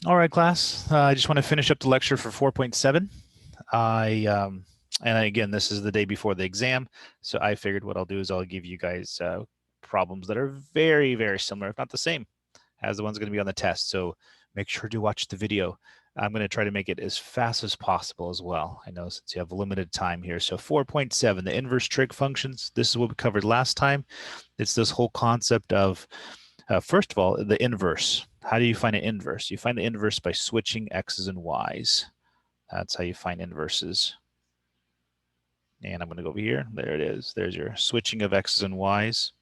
All right, class. I just want to finish up the lecture for 4.7. And again, this is the day before the exam, so I figured what I'll do is I'll give you guys problems that are very, very similar, if not the same, as the ones going to be on the test. So make sure to watch the video. I'm going to try to make it as fast as possible as well. I know since you have limited time here. So 4.7, the inverse trig functions. This is what we covered last time. It's this whole concept of first of all, the inverse. How do you find an inverse? You find the inverse by switching x's and y's. That's how you find inverses. And I'm going to go over here. There it is. There's your switching of x's and y's.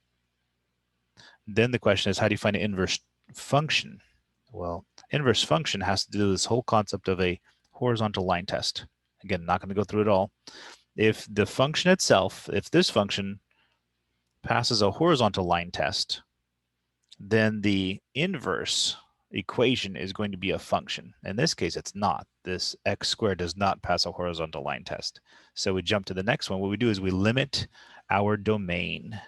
Then the question is, how do you find an inverse function? Well, inverse function has to do with this whole concept of a horizontal line test. Again, not going to go through it all. If the function itself, if this function passes a horizontal line test, then the inverse equation is going to be a function. In this case, it's not. This x squared does not pass a horizontal line test. So we jump to the next one. What we do is we limit our domain.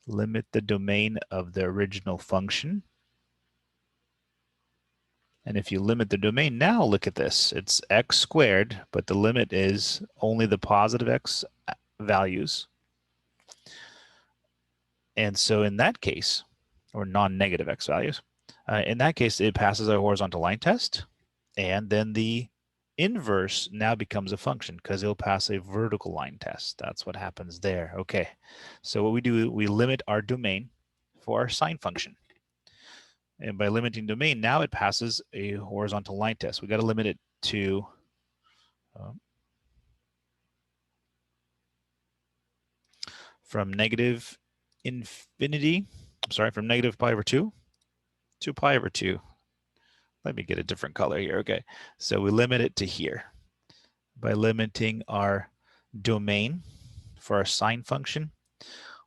Limit the domain of the original function. And if you limit the domain, now look at this. It's x squared, but the limit is only the positive x values. And so in that case, or non-negative x values, in that case, it passes a horizontal line test, and then the inverse now becomes a function because it'll pass a vertical line test. That's what happens there. Okay, so what we do, we limit our domain for our sine function. And by limiting domain, now it passes a horizontal line test. We got to limit it to from negative infinity, from negative pi over 2 to pi over 2. Let me get a different color here. Okay, so we limit it to here. By limiting our domain for our sine function,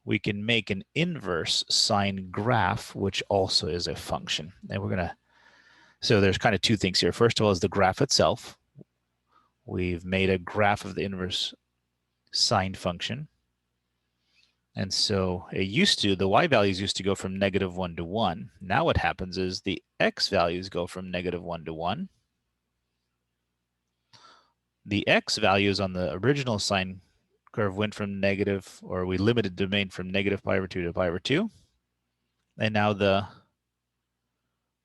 we can make an inverse sine graph, which also is a function. And we're going to, so there's kind of two things here. First of all is the graph itself. We've made a graph of the inverse sine function. And so it used to, the y values used to go from -1 to 1. Now what happens is the x values go from -1 to 1. The x values on the original sine curve went from negative, or we limited domain from negative pi over 2 to pi over 2. And now the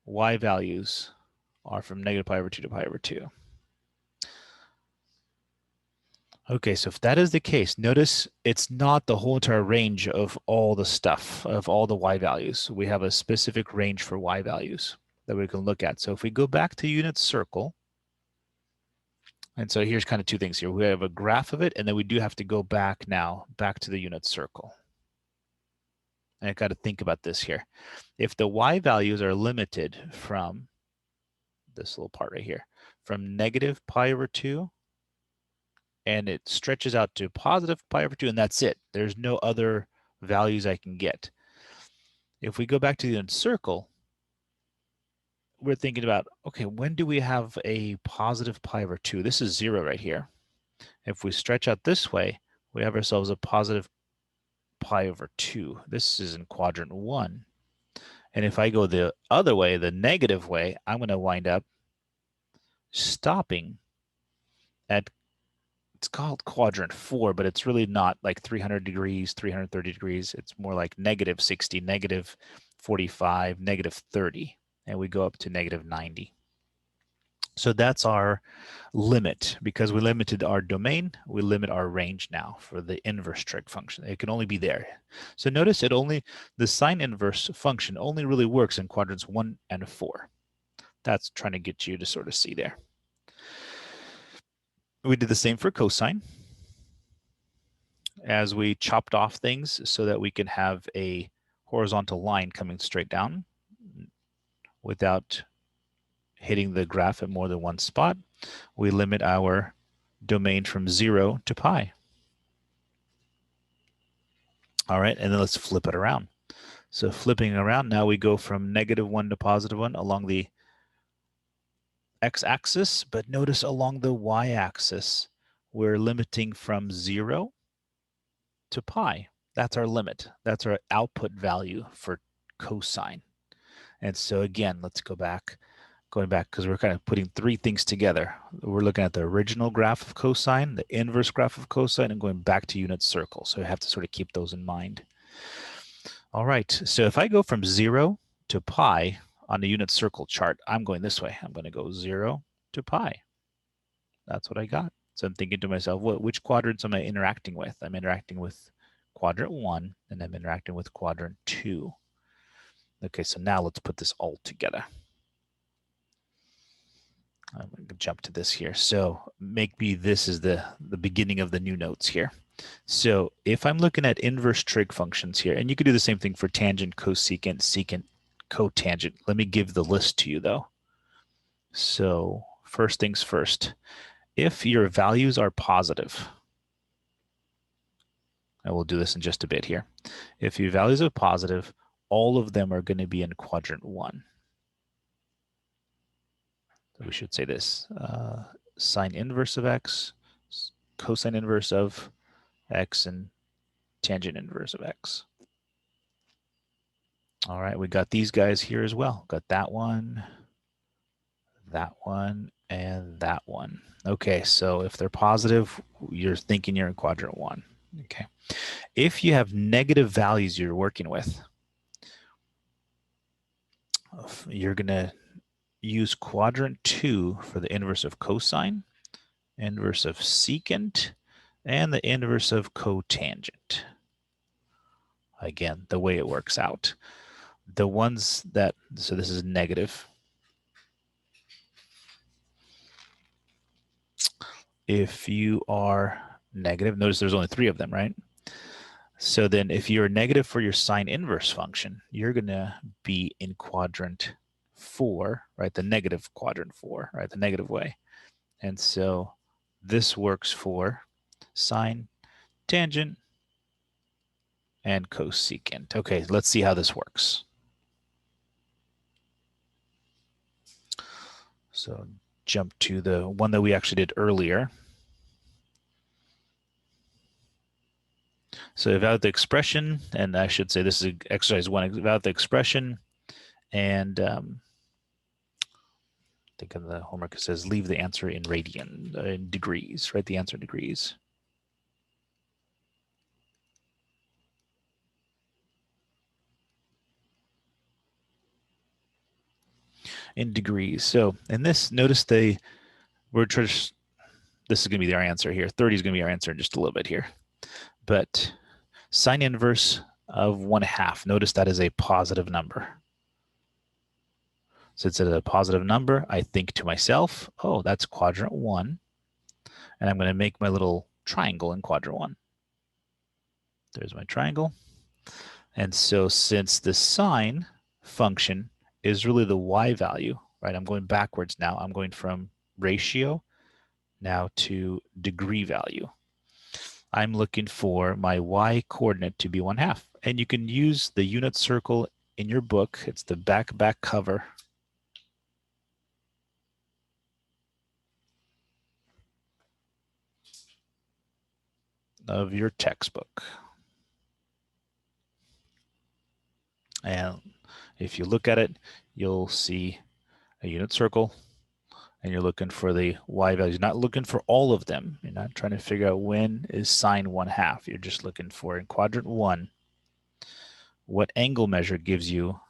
y values are from negative pi over 2 to pi over 2. Okay, so if that is the case, notice it's not the whole entire range of all the stuff, of all the y values. We have a specific range for y values that we can look at. So if we go back to unit circle, and so here's kind of two things here. We have a graph of it, and then we do have to go back now, back to the unit circle. And I got to think about this here. If the y values are limited from this little part right here, from negative pi over 2, and it stretches out to positive pi over 2, and that's it. There's no other values I can get. If we go back to the unit circle, we're thinking about, okay, when do we have a positive pi over 2? This is 0 right here. If we stretch out this way, we have ourselves a positive pi over 2. This is in quadrant 1. And if I go the other way, the negative way, I'm going to wind up stopping at, it's called quadrant 4, but it's really not like 300 degrees, 330 degrees. It's more like -60, -45, -30. And we go up to -90. So that's our limit. Because we limited our domain, we limit our range now for the inverse trig function. It can only be there. So notice the sine inverse function only really works in quadrants 1 and 4. That's trying to get you to sort of see there. We did the same for cosine, as we chopped off things so that we can have a horizontal line coming straight down without hitting the graph at more than one spot. We limit our domain from 0 to pi. All right, and then let's flip it around. So flipping around, now we go from -1 to +1 along the x-axis, but notice along the y-axis, we're limiting from 0 to pi. That's our limit. That's our output value for cosine. And so again, let's go back. going back because we're kind of putting three things together. We're looking at the original graph of cosine, the inverse graph of cosine, and going back to unit circle. So you have to sort of keep those in mind. All right, so if I go from 0 to pi on the unit circle chart, I'm going this way. I'm going to go 0 to pi. That's what I got. So I'm thinking to myself, which quadrants am I interacting with? I'm interacting with quadrant 1, and I'm interacting with quadrant 2. Okay, so now let's put this all together. I'm going to jump to this here. So maybe this is the beginning of the new notes here. So if I'm looking at inverse trig functions here, and you could do the same thing for tangent, cosecant, secant, cotangent. Let me give the list to you though. So first things first, if your values are positive, I will do this in just a bit here. If your values are positive, all of them are going to be in quadrant 1. So we should say this, sine inverse of x, cosine inverse of x, and tangent inverse of x. All right, we got these guys here as well. Got that one, and that one. Okay, so if they're positive, you're thinking you're in quadrant 1. Okay. If you have negative values you're working with, you're going to use quadrant 2 for the inverse of cosine, inverse of secant, and the inverse of cotangent. Again, the way it works out. The ones that, so this is negative. If you are negative, notice there's only 3 of them, right? So then if you're negative for your sine inverse function, you're going to be in quadrant 4, right? The negative quadrant 4, right? The negative way. And so this works for sine, tangent, and cosecant. Okay, let's see how this works. So jump to the one that we actually did earlier. So evaluate the expression, and I should say this is exercise 1. Evaluate the expression, and I think in the homework it says leave the answer in in degrees. Write the answer in degrees. In degrees. So in this, notice we're just, this is going to be our answer here. 30 is going to be our answer in just a little bit here. But sine inverse of 1/2. Notice that is a positive number. Since it's a positive number, I think to myself, oh, that's quadrant 1. And I'm going to make my little triangle in quadrant 1. There's my triangle. And so since the sine function is really the y value, right? I'm going backwards now. I'm going from ratio now to degree value. I'm looking for my y coordinate to be 1/2. And you can use the unit circle in your book. It's the back cover of your textbook. And if you look at it, you'll see a unit circle, and you're looking for the y values. You're not looking for all of them. You're not trying to figure out when is sine 1/2. You're just looking for, in quadrant 1, what angle measure gives you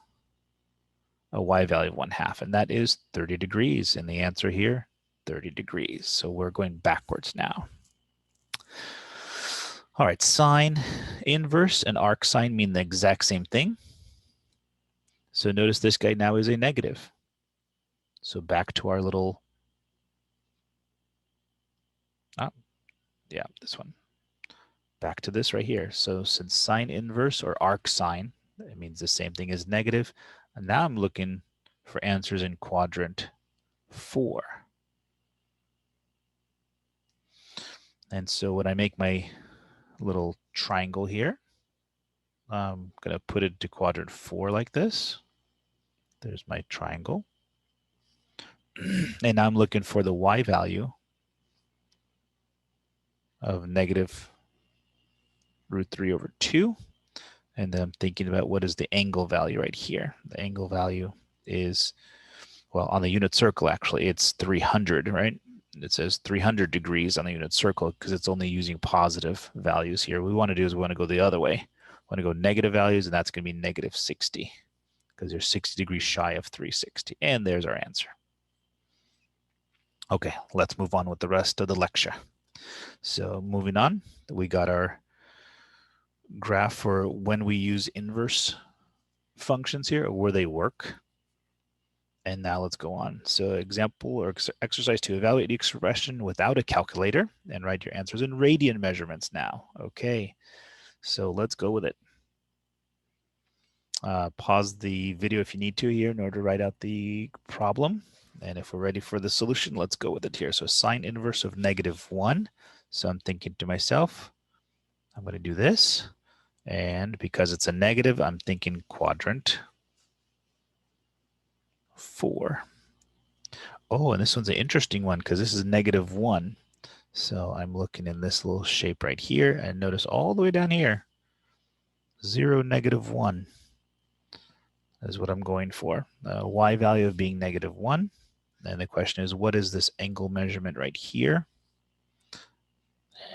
a y value of 1/2, and that is 30 degrees. And the answer here, 30 degrees. So we're going backwards now. All right, sine inverse and arc sine mean the exact same thing. So notice this guy now is a negative. So back to our little, this one. Back to this right here. So since sine inverse or arc sine, it means the same thing as negative. And now I'm looking for answers in quadrant 4. And so when I make my little triangle here, I'm going to put it to quadrant 4 like this. There's my triangle. And now I'm looking for the y value of negative √3/2. And then I'm thinking about what is the angle value right here. The angle value is well, on the unit circle, actually, it's 300, right? It says 300 degrees on the unit circle because it's only using positive values here. What we want to do is we want to go the other way. We want to go negative values, and that's going to be negative 60 because they're 60 degrees shy of 360. And there's our answer. Okay, let's move on with the rest of the lecture. So moving on, we got our graph for when we use inverse functions here, or where they work. And now let's go on. So example or exercise 2, evaluate the expression without a calculator and write your answers in radian measurements now. Okay, so let's go with it. Pause the video if you need to here in order to write out the problem. And if we're ready for the solution, let's go with it here. So sine inverse of -1. So I'm thinking to myself, I'm going to do this. And because it's a negative, I'm thinking quadrant 4. Oh, and this one's an interesting one because this is -1. So I'm looking in this little shape right here, and notice all the way down here, 0, -1 is what I'm going for. Y value of being -1. And the question is, what is this angle measurement right here?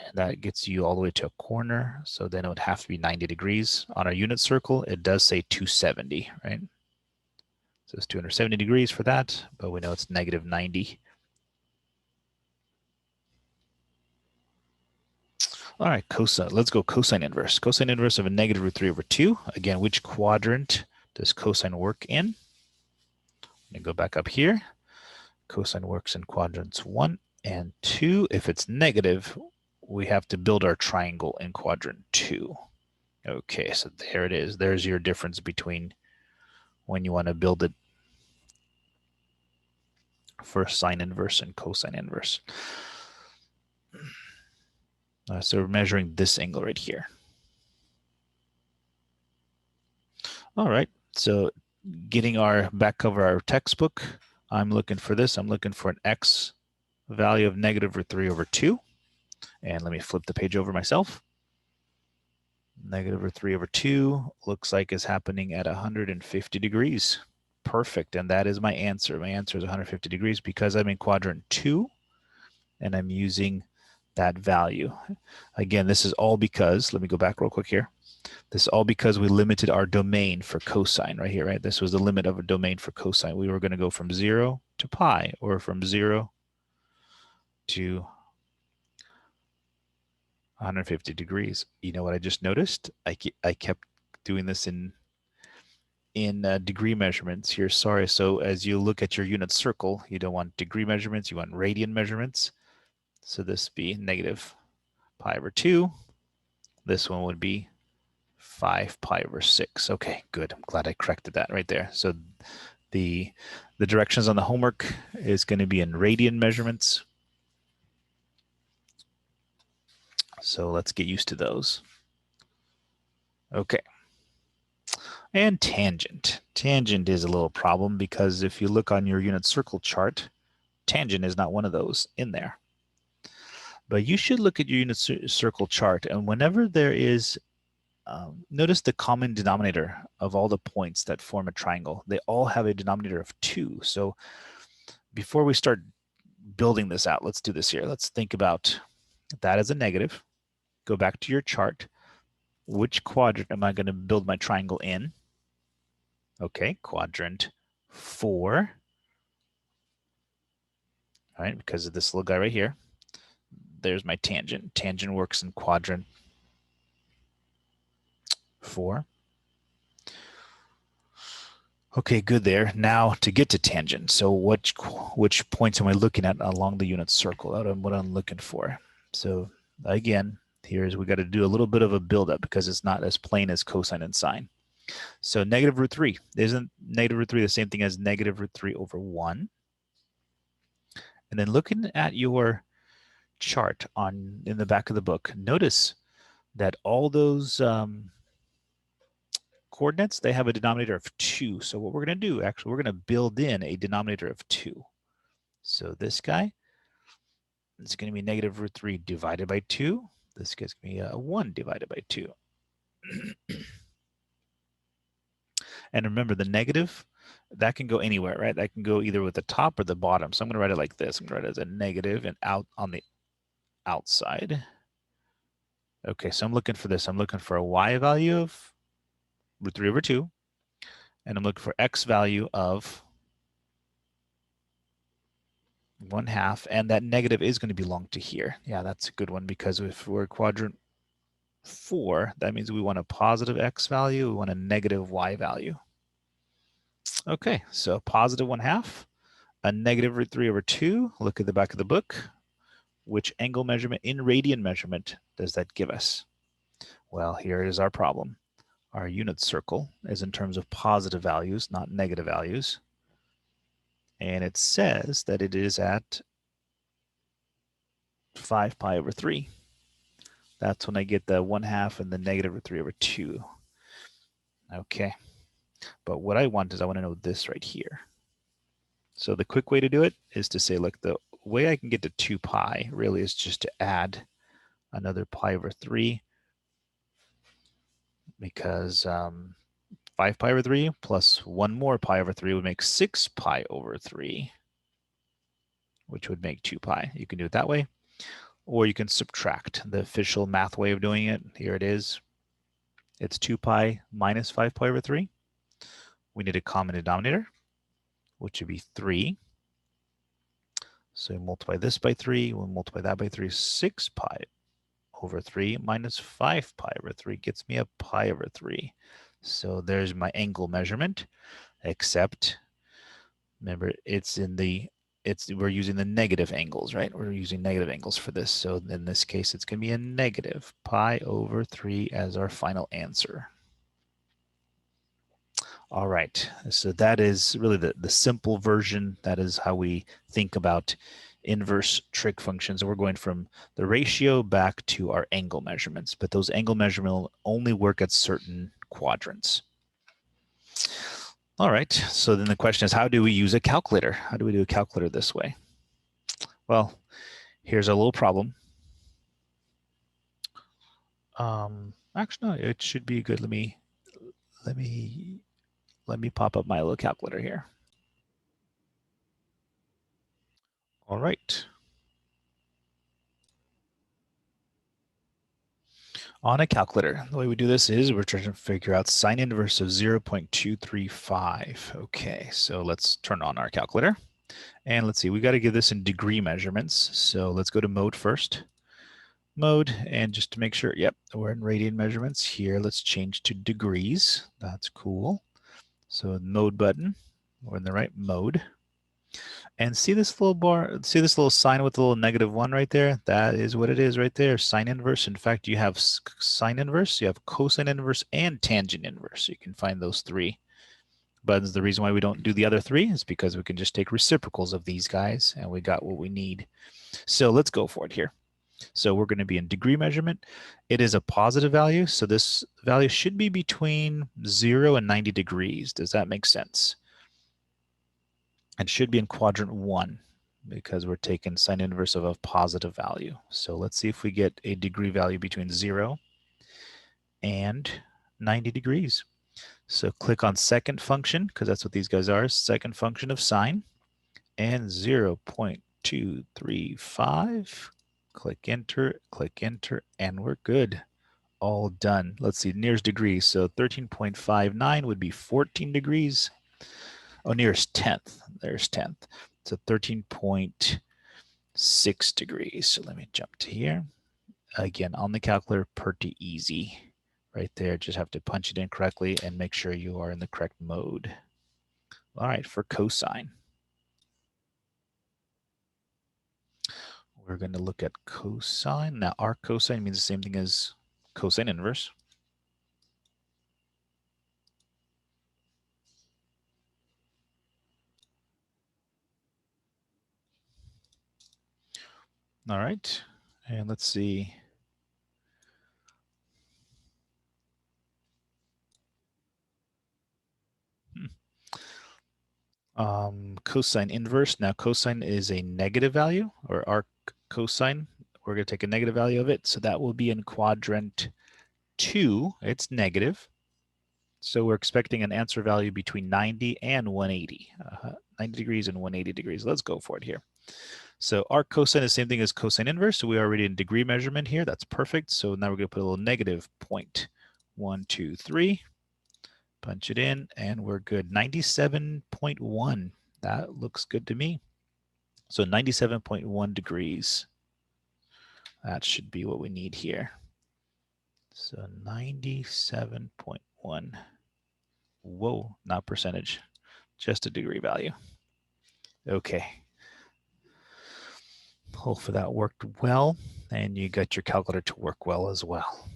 And that gets you all the way to a corner. So then it would have to be 90 degrees. On our unit circle, it does say 270, right? So it's 270 degrees for that, but we know it's -90. All right, cosine. Let's go cosine inverse. Cosine inverse of a -√3/2. Again, which quadrant does cosine work in? I'm going to go back up here. Cosine works in quadrants 1 and 2. If it's negative, we have to build our triangle in quadrant 2. Okay, so there it is. There's your difference between when you want to build it for sine inverse and cosine inverse. So we're measuring this angle right here. All right, so getting our back over our textbook, I'm looking for this. I'm looking for an x value of -√3/2. And let me flip the page over myself. -√3/2 looks like is happening at 150 degrees. Perfect, and that is my answer. My answer is 150 degrees because I'm in quadrant 2 and I'm using that value. Again, this is all because, let me go back real quick here. This is all because we limited our domain for cosine right here, right? This was the limit of a domain for cosine. We were going to go from 0 to pi, or from 0 to 150 degrees. You know what I just noticed? I kept doing this in degree measurements here. Sorry. So as you look at your unit circle, you don't want degree measurements, you want radian measurements. So this would be -pi/2. This one would be 5pi/6. Okay, good. I'm glad I corrected that right there. So the directions on the homework is going to be in radian measurements. So let's get used to those. Okay. And tangent. Tangent is a little problem because if you look on your unit circle chart, tangent is not one of those in there. But you should look at your unit circle chart, and whenever there is, notice the common denominator of all the points that form a triangle. They all have a denominator of 2. So before we start building this out, let's do this here. Let's think about that as a negative. Go back to your chart. Which quadrant am I going to build my triangle in? Okay, quadrant 4. All right, because of this little guy right here. There's my tangent. Tangent works in quadrant 4. Okay, good there. Now to get to tangent. So which points am I looking at along the unit circle? That's what I'm looking for. So again, we got to do a little bit of a buildup because it's not as plain as cosine and sine. So -√3. Isn't -√3 the same thing as -√3/1? And then looking at your chart in the back of the book, notice that all those coordinates, they have a denominator of 2. So what we're going to do, actually, we're going to build in a denominator of 2. So this guy is going to be -√3 divided by 2. This guy's going to be 1 divided by 2. And remember, the negative, that can go anywhere, right? That can go either with the top or the bottom. So I'm going to write it like this. I'm going to write it as a negative and out on the outside. Okay, so I'm looking for this. I'm looking for a y value of root 3 over 2. And I'm looking for x value of 1/2. And that negative is going to belong to here. Yeah, that's a good one, because if we're quadrant 4, that means we want a positive x value. We want a negative y value. Okay, so positive 1/2, a negative root 3 over 2. Look at the back of the book. Which angle measurement in radian measurement does that give us? Well, here is our problem. Our unit circle is in terms of positive values, not negative values. And it says that it is at 5 pi over 3. That's when I get the 1/2 and the negative root 3 over 2. Okay, but what I want is I want to know this right here. So the quick way to do it is to say, look, the way I can get to 2 pi really is just to add another pi over 3, because 5 pi over 3 plus 1 more pi over 3 would make 6 pi over 3, which would make 2 pi. You can do it that way, or you can subtract. The official math way of doing it, here it is. It's 2 pi minus 5 pi over 3. We need a common denominator, which would be 3. So we multiply this by 3, we'll multiply that by 3, 6 pi over 3 minus 5 pi over 3 gets me a pi over 3. So there's my angle measurement, except remember we're using the negative angles, right? We're using negative angles for this. So in this case, it's going to be a negative pi over 3 as our final answer. All right, so that is really the simple version. That is how we think about inverse trig functions. And we're going from the ratio back to our angle measurements, but those angle measurements only work at certain quadrants. All right, so then the question is, how do we use a calculator? How do we do a calculator this way? Well, here's a little problem. Actually, no, it should be good. Let me pop up my little calculator here. All right. On a calculator, the way we do this is we're trying to figure out sine inverse of 0.235. Okay, so let's turn on our calculator. And let's see, we got to give this in degree measurements. So let's go to mode first. Mode, and just to make sure, yep, we're in radian measurements here. Let's change to degrees. That's cool. So mode button, we're in the right mode. And see this little bar, see this little sign with the little -1 right there? That is what it is right there, sine inverse. In fact, you have sine inverse, you have cosine inverse, and tangent inverse. You can find those 3 buttons. The reason why we don't do the other 3 is because we can just take reciprocals of these guys, and we got what we need. So let's go for it here. So we're going to be in degree measurement. It is a positive value, so this value should be between 0 and 90 degrees. Does that make sense? And should be in quadrant 1 because we're taking sine inverse of a positive value. So let's see if we get a degree value between 0 and 90 degrees. So click on second function, because that's what these guys are, second function of sine, and 0.235. Click enter, and we're good. All done. Let's see, nearest degrees. So 13.59 would be 14 degrees. Oh, nearest 10th. There's 10th. So 13.6 degrees. So let me jump to here. Again, on the calculator, pretty easy. Right there, just have to punch it in correctly and make sure you are in the correct mode. All right, for cosine. We're going to look at cosine. Now, arc cosine means the same thing as cosine inverse. All right, and let's see. Cosine inverse. Now, cosine is a negative value, or arc cosine. We're going to take a negative value of it, so that will be in quadrant 2. It's negative. So we're expecting an answer value between 90 and 180, 90 degrees and 180 degrees. Let's go for it here. So our cosine is the same thing as cosine inverse. So we're already in degree measurement here. That's perfect. So now we're going to put a little negative 0.123, punch it in, and we're good. 97.1. That looks good to me. So 97.1 degrees. That should be what we need here. So 97.1. Whoa, not percentage, just a degree value. Okay. Hopefully that worked well, and you got your calculator to work well as well.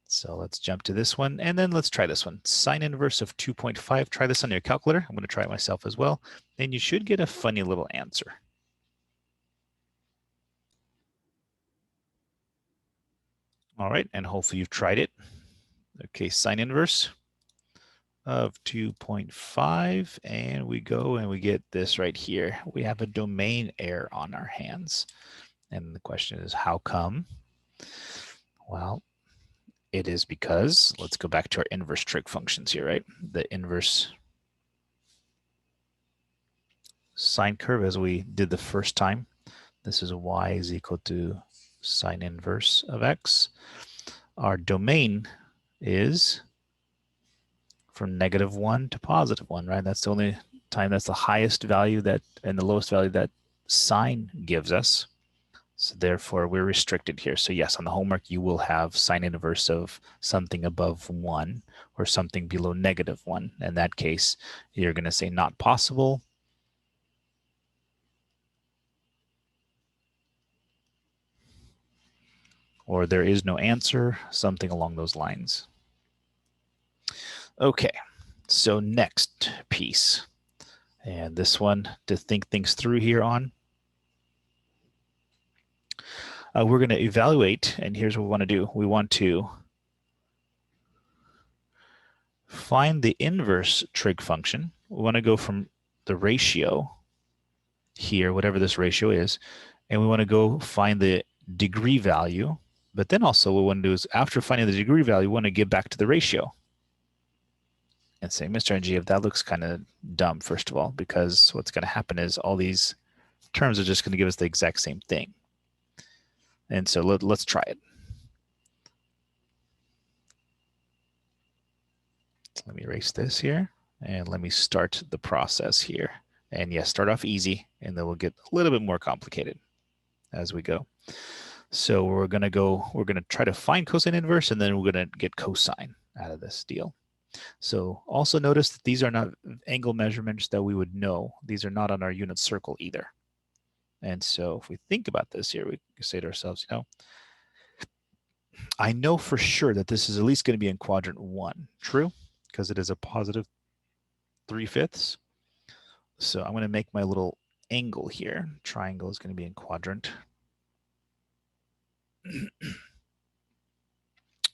So let's jump to this one, and then let's try this one. Sine inverse of 2.5. Try this on your calculator. I'm going to try it myself as well, and you should get a funny little answer. All right, and hopefully you've tried it. Okay, sine inverse of 2.5, and we go and we get this right here. We have a domain error on our hands. And the question is, how come? Well, it is because, let's go back to our inverse trig functions here, right? The inverse sine curve, as we did the first time, this is y is equal to sine inverse of x. Our domain is from -1 to +1, right? That's the only time, that's the highest value that and the lowest value that sine gives us. So therefore, we're restricted here. So yes, on the homework, you will have sine inverse of something above 1 or something below -1. In that case, you're going to say not possible. Or there is no answer, something along those lines. Okay, so next piece. And this one to think things through here on. We're going to evaluate, and here's what we want to do. We want to find the inverse trig function. We want to go from the ratio here, whatever this ratio is, and we want to go find the degree value. But then also what we want to do is, after finding the degree value, we want to get back to the ratio and say, Mr. NG, that looks kind of dumb, first of all, because what's going to happen is all these terms are just going to give us the exact same thing. And so let's try it. Let me erase this here, and let me start the process here. And yes, start off easy, and then we'll get a little bit more complicated as we go. So we're going to try to find cosine inverse, and then we're going to get cosine out of this deal. So also notice that these are not angle measurements that we would know. These are not on our unit circle either. And so if we think about this here, we can say to ourselves, you know, I know for sure that this is at least going to be in quadrant 1. True? Because it is a positive 3/5. So I'm going to make my little angle here. Triangle is going to be in quadrant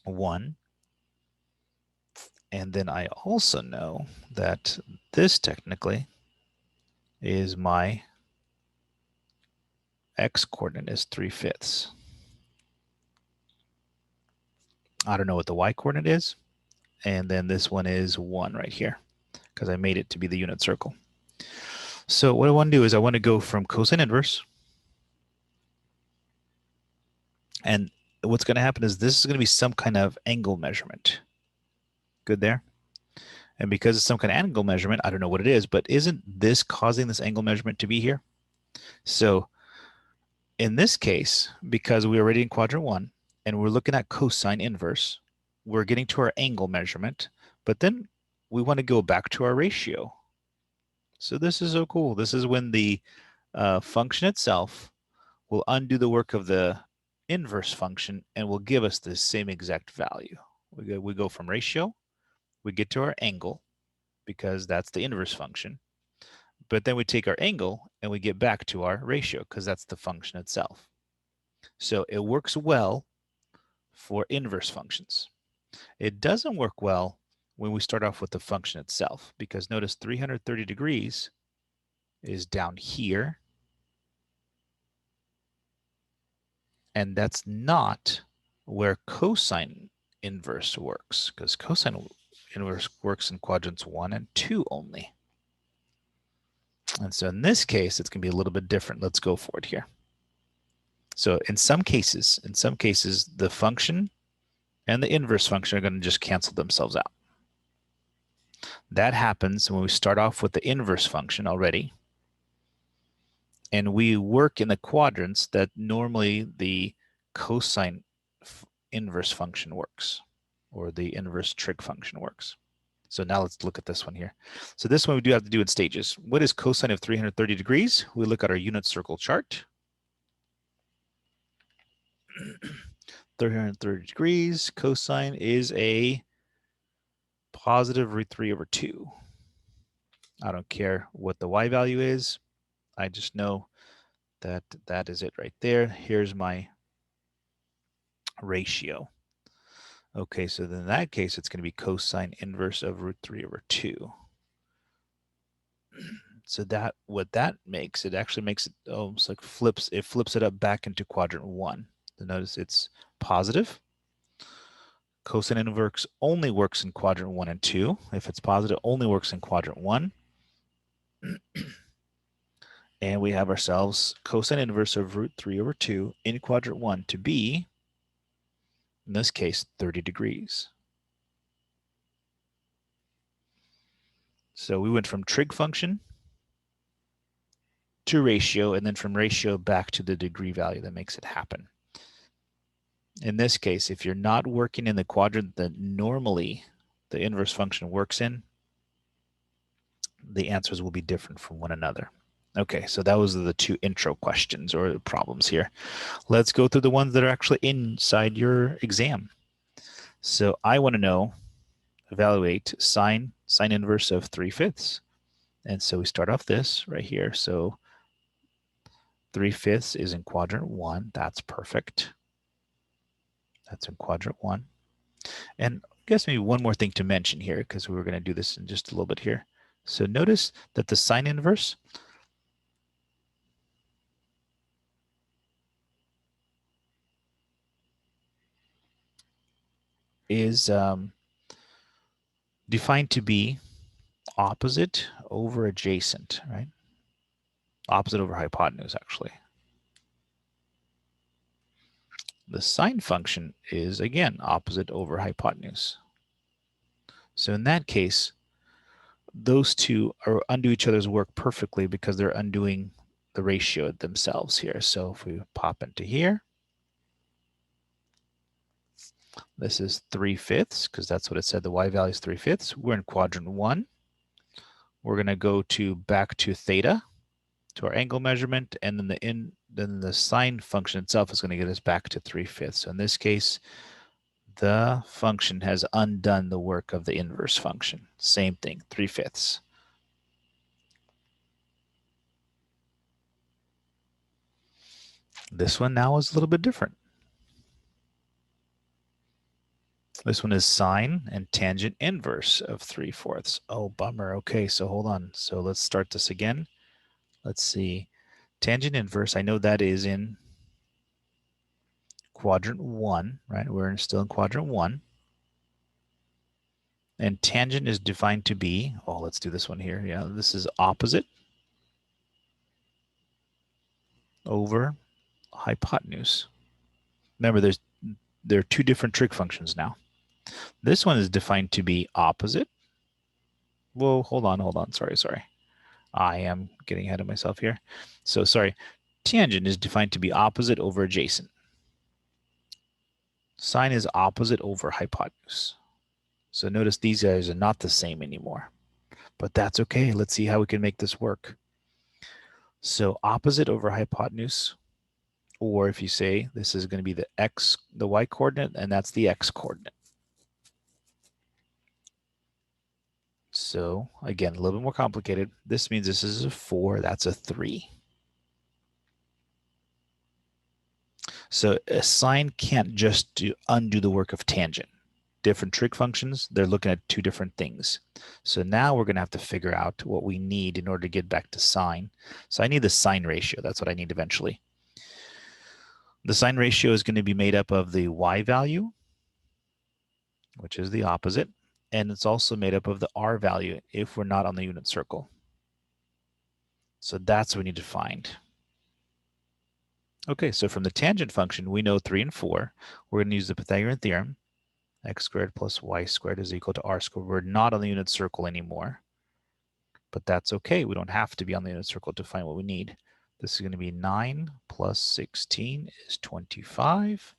1. And then I also know that this technically is my x coordinate is 3/5. I don't know what the y coordinate is. And then this one is 1 right here, because I made it to be the unit circle. So what I want to do is I want to go from cosine inverse. And what's going to happen is this is going to be some kind of angle measurement. Good there? And because it's some kind of angle measurement, I don't know what it is, but isn't this causing this angle measurement to be here? So in this case, because we're already in quadrant 1 and we're looking at cosine inverse, we're getting to our angle measurement, but then we want to go back to our ratio. So this is so cool. This is when the function itself will undo the work of the inverse function and will give us the same exact value. We go from ratio, we get to our angle, because that's the inverse function. But then we take our angle and we get back to our ratio, because that's the function itself. So it works well for inverse functions. It doesn't work well when we start off with the function itself, because notice 330 degrees is down here. And that's not where cosine inverse works, because cosine inverse works in quadrants 1 and 2 only. And so in this case, it's going to be a little bit different. Let's go for it here. So in some cases, the function and the inverse function are going to just cancel themselves out. That happens when we start off with the inverse function already, and we work in the quadrants that normally the cosine inverse function works, or the inverse trig function works. So now let's look at this one here. So this one we do have to do in stages. What is cosine of 330 degrees? We look at our unit circle chart. 330 degrees, cosine is a positive root 3 over 2. I don't care what the y value is. I just know that that is it right there. Here's my ratio. Okay, so then in that case, it's going to be cosine inverse of root 3 over 2. So that what that makes, it actually makes it almost like flips it up back into quadrant 1. So notice it's positive. Cosine inverse only works in quadrant 1 and 2. If it's positive, it only works in quadrant 1. And we have ourselves cosine inverse of root 3 over 2 in quadrant 1 to be, in this case, 30 degrees. So we went from trig function to ratio, and then from ratio back to the degree value that makes it happen. In this case, if you're not working in the quadrant that normally the inverse function works in, the answers will be different from one another. Okay, so that was the two intro questions or problems here. Let's go through the ones that are actually inside your exam. So I want to know, evaluate sine inverse of 3/5. And so we start off this right here. So 3/5 is in quadrant 1. That's perfect. That's in quadrant 1. And I guess maybe one more thing to mention here, because we were going to do this in just a little bit here. So notice that the sine inverse is defined to be opposite over adjacent, right? Opposite over hypotenuse, actually. The sine function is, again, opposite over hypotenuse. So in that case, those two are undo each other's work perfectly because they're undoing the ratio themselves here. So if we pop into here, this is 3/5 because that's what it said. The y value is 3/5. We're in quadrant 1. We're going to go back to theta, to our angle measurement, and then the sine function itself is going to get us back to 3/5. So in this case, the function has undone the work of the inverse function. Same thing, 3/5. This one now is a little bit different. This one is sine and tangent inverse of 3/4. Oh, bummer. Okay, so hold on. So let's start this again. Let's see. Tangent inverse, I know that is in quadrant 1, right? We're still in quadrant 1. And tangent is defined to be, oh, let's do this one here. Yeah, this is opposite over hypotenuse. Remember, there are two different trig functions now. This one is defined to be opposite. Whoa, hold on. Sorry. I am getting ahead of myself here. So sorry. Tangent is defined to be opposite over adjacent. Sine is opposite over hypotenuse. So notice these guys are not the same anymore. But that's okay. Let's see how we can make this work. So opposite over hypotenuse, or if you say this is going to be the y coordinate, and that's the x coordinate. So again, a little bit more complicated. This means this is a 4, that's a 3. So a sine can't just undo the work of tangent. Different trig functions, they're looking at two different things. So now we're going to have to figure out what we need in order to get back to sine. So I need the sine ratio. That's what I need eventually. The sine ratio is going to be made up of the y value, which is the opposite, and it's also made up of the r value if we're not on the unit circle. So that's what we need to find. Okay, so from the tangent function, we know 3 and 4. We're going to use the Pythagorean theorem. X squared plus y squared is equal to r squared. We're not on the unit circle anymore, but that's okay. We don't have to be on the unit circle to find what we need. This is going to be 9 plus 16 is 25.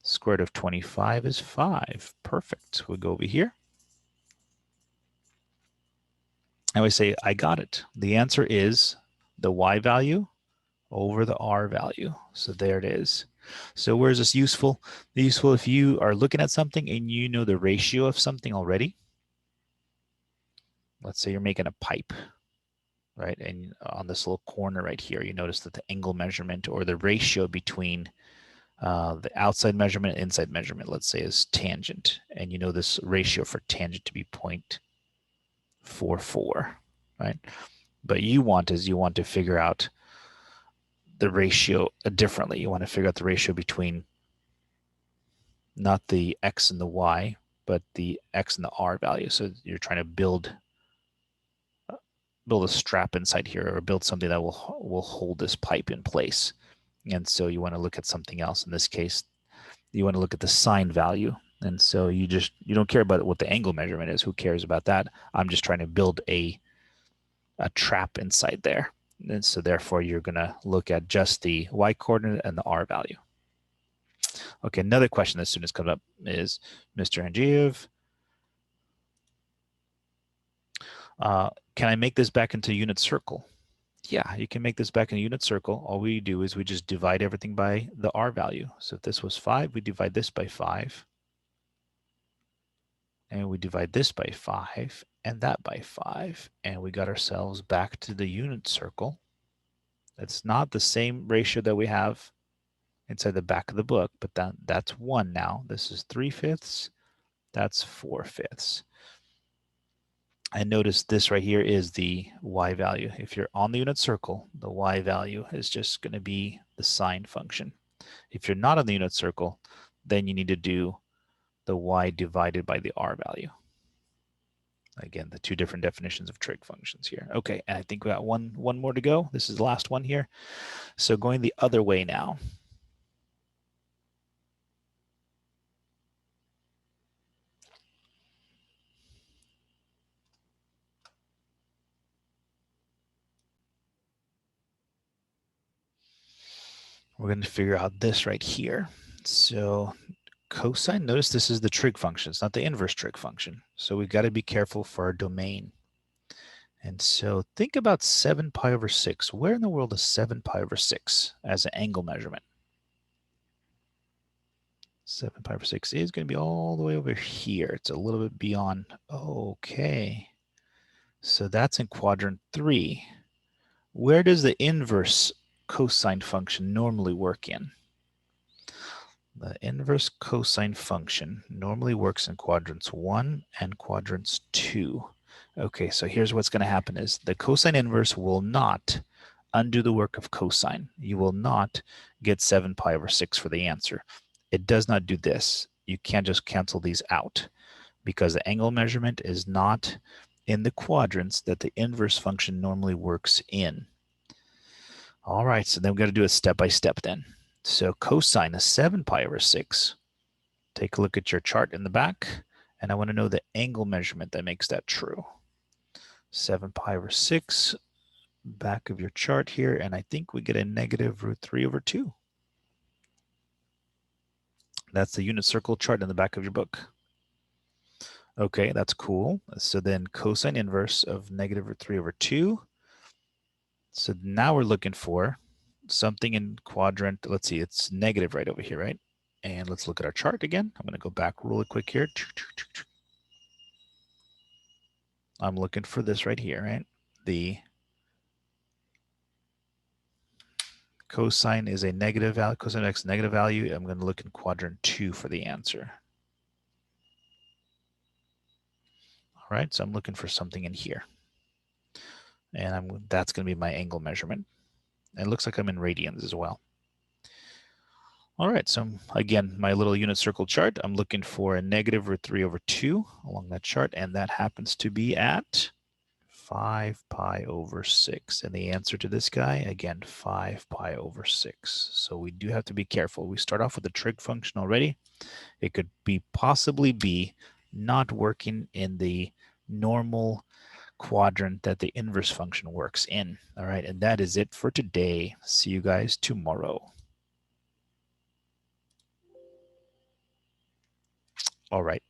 Square root of 25 is 5. Perfect. We'll go over here. And we say, I got it. The answer is the y value over the r value. So there it is. So where is this useful? Useful if you are looking at something and you know the ratio of something already. Let's say you're making a pipe, right? And on this little corner right here, you notice that the angle measurement or the ratio between the outside measurement and inside measurement, let's say, is tangent. And you know this ratio for tangent to be 0.44, right? But you want to figure out the ratio differently. You want to figure out the ratio between not the x and the y, but the x and the r value. So you're trying to build a strap inside here, or build something that will hold this pipe in place. And so you want to look at something else. In this case, you want to look at the sine value. And so you don't care about what the angle measurement is. Who cares about that? I'm just trying to build a trap inside there. And so therefore you're going to look at just the y coordinate and the r value. Okay, another question that students come up is, Mr. Angiev, can I make this back into a unit circle? Yeah, you can make this back in a unit circle. All we do is we just divide everything by the r value. So if this was 5, we divide this by 5. And we divide this by 5 and that by 5. And we got ourselves back to the unit circle. It's not the same ratio that we have inside the back of the book, but that's 1 now. This is 3/5. That's 4/5. And notice this right here is the y value. If you're on the unit circle, the y value is just going to be the sine function. If you're not on the unit circle, then you need to do the y divided by the r value. Again, the two different definitions of trig functions here. Okay, and I think we got one more to go. This is the last one here. So going the other way now. We're going to figure out this right here. So cosine, notice this is the trig function. It's not the inverse trig function. So we've got to be careful for our domain. And so think about 7 pi over 6. Where in the world is 7 pi over 6 as an angle measurement? 7 pi over 6 is going to be all the way over here. It's a little bit beyond. Okay. So that's in quadrant 3. Where does the inverse cosine function normally work in? The inverse cosine function normally works in quadrants 1 and quadrants 2. Okay, so here's what's going to happen is the cosine inverse will not undo the work of cosine. You will not get 7 pi over 6 for the answer. It does not do this. You can't just cancel these out because the angle measurement is not in the quadrants that the inverse function normally works in. All right, so then we've got to do it step by step then. So cosine is 7 pi over 6. Take a look at your chart in the back, and I want to know the angle measurement that makes that true. 7 pi over 6, back of your chart here, and I think we get a negative root 3 over 2. That's the unit circle chart in the back of your book. Okay, that's cool. So then cosine inverse of negative root 3 over 2. So now we're looking for something in quadrant. Let's see, it's negative right over here, right? And let's look at our chart again. I'm going to go back really quick here. I'm looking for this right here, right? The cosine is a negative value, cosine of x negative value. I'm going to look in quadrant 2 for the answer. All right, so I'm looking for something in here. And that's going to be my angle measurement. And it looks like I'm in radians as well. All right, so again, my little unit circle chart, I'm looking for a negative root 3 over 2 along that chart, and that happens to be at 5 pi over 6. And the answer to this guy, again, 5 pi over 6. So we do have to be careful. We start off with the trig function already. It could be possibly be not working in the normal quadrant that the inverse function works in. All right, and that is it for today. See you guys tomorrow. All right.